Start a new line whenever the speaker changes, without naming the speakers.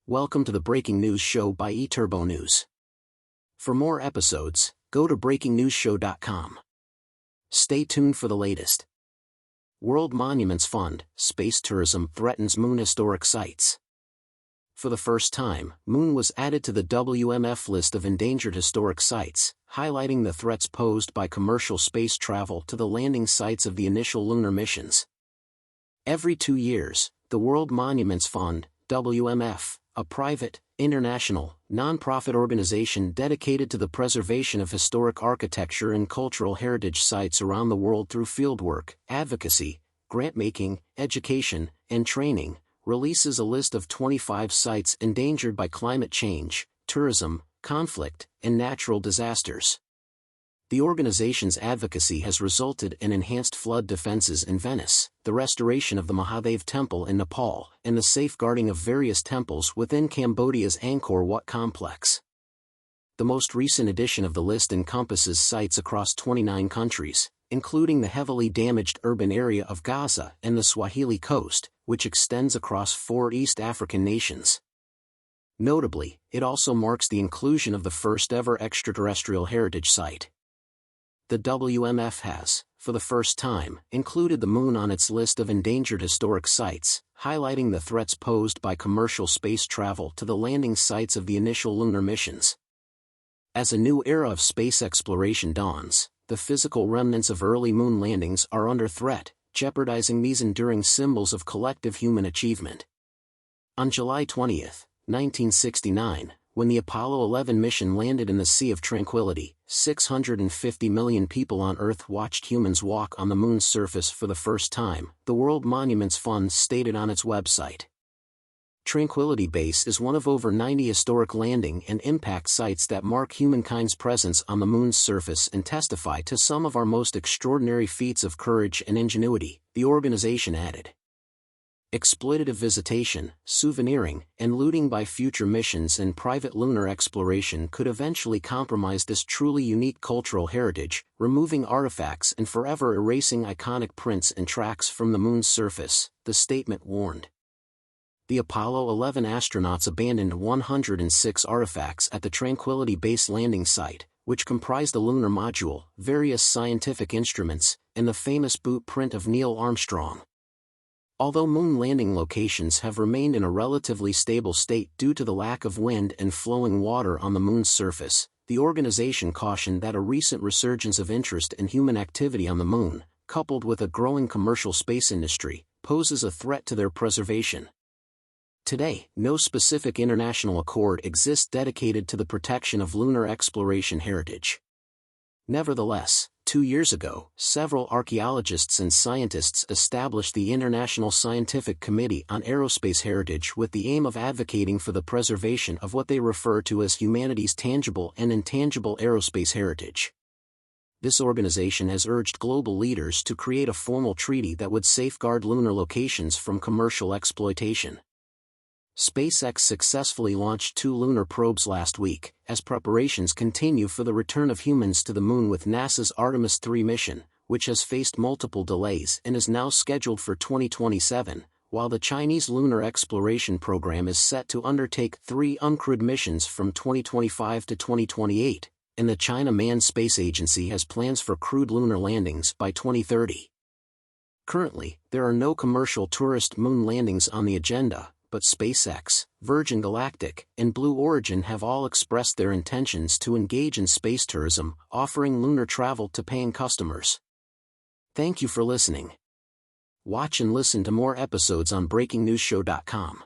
Welcome to the Breaking News Show by eTurbo News. For more episodes, go to breakingnewsshow.com. Stay tuned for the latest. World Monuments Fund, space tourism threatens Moon historic sites. For the first time, Moon was added to the WMF list of endangered historic sites, highlighting the threats posed by commercial space travel to the landing sites of the initial lunar missions. Every 2 years, the World Monuments Fund, WMF, a private, international, non-profit organization dedicated to the preservation of historic architecture and cultural heritage sites around the world through fieldwork, advocacy, grant-making, education, and training, releases a list of 25 sites endangered by climate change, tourism, conflict, and natural disasters. The organization's advocacy has resulted in enhanced flood defenses in Venice, the restoration of the Mahadev Temple in Nepal, and the safeguarding of various temples within Cambodia's Angkor Wat complex. The most recent edition of the list encompasses sites across 29 countries, including the heavily damaged urban area of Gaza and the Swahili Coast, which extends across 4 East African nations. Notably, it also marks the inclusion of the first-ever extraterrestrial heritage site. The WMF has, for the first time, included the Moon on its list of endangered historic sites, highlighting the threats posed by commercial space travel to the landing sites of the initial lunar missions. As a new era of space exploration dawns, the physical remnants of early Moon landings are under threat, jeopardizing these enduring symbols of collective human achievement. On July 20, 1969, when the Apollo 11 mission landed in the Sea of Tranquility, 650 million people on Earth watched humans walk on the Moon's surface for the first time, the World Monuments Fund stated on its website. Tranquility Base is one of over 90 historic landing and impact sites that mark humankind's presence on the Moon's surface and testify to some of our most extraordinary feats of courage and ingenuity, the organization added. Exploitative visitation, souveniring, and looting by future missions and private lunar exploration could eventually compromise this truly unique cultural heritage, removing artifacts and forever erasing iconic prints and tracks from the Moon's surface, the statement warned. The Apollo 11 astronauts abandoned 106 artifacts at the Tranquility Base landing site, which comprised a lunar module, various scientific instruments, and the famous boot print of Neil Armstrong. Although Moon landing locations have remained in a relatively stable state due to the lack of wind and flowing water on the Moon's surface, the organization cautioned that a recent resurgence of interest in human activity on the Moon, coupled with a growing commercial space industry, poses a threat to their preservation. Today, no specific international accord exists dedicated to the protection of lunar exploration heritage. Nevertheless, 2 years ago, several archaeologists and scientists established the International Scientific Committee on Aerospace Heritage with the aim of advocating for the preservation of what they refer to as humanity's tangible and intangible aerospace heritage. This organization has urged global leaders to create a formal treaty that would safeguard lunar locations from commercial exploitation. SpaceX successfully launched 2 lunar probes last week, as preparations continue for the return of humans to the Moon with NASA's Artemis 3 mission, which has faced multiple delays and is now scheduled for 2027, while the Chinese lunar exploration program is set to undertake 3 uncrewed missions from 2025 to 2028, and the China Manned Space Agency has plans for crewed lunar landings by 2030. Currently, there are no commercial tourist Moon landings on the agenda, but SpaceX, Virgin Galactic, and Blue Origin have all expressed their intentions to engage in space tourism, offering lunar travel to paying customers. Thank you for listening. Watch and listen to more episodes on breakingnewsshow.com.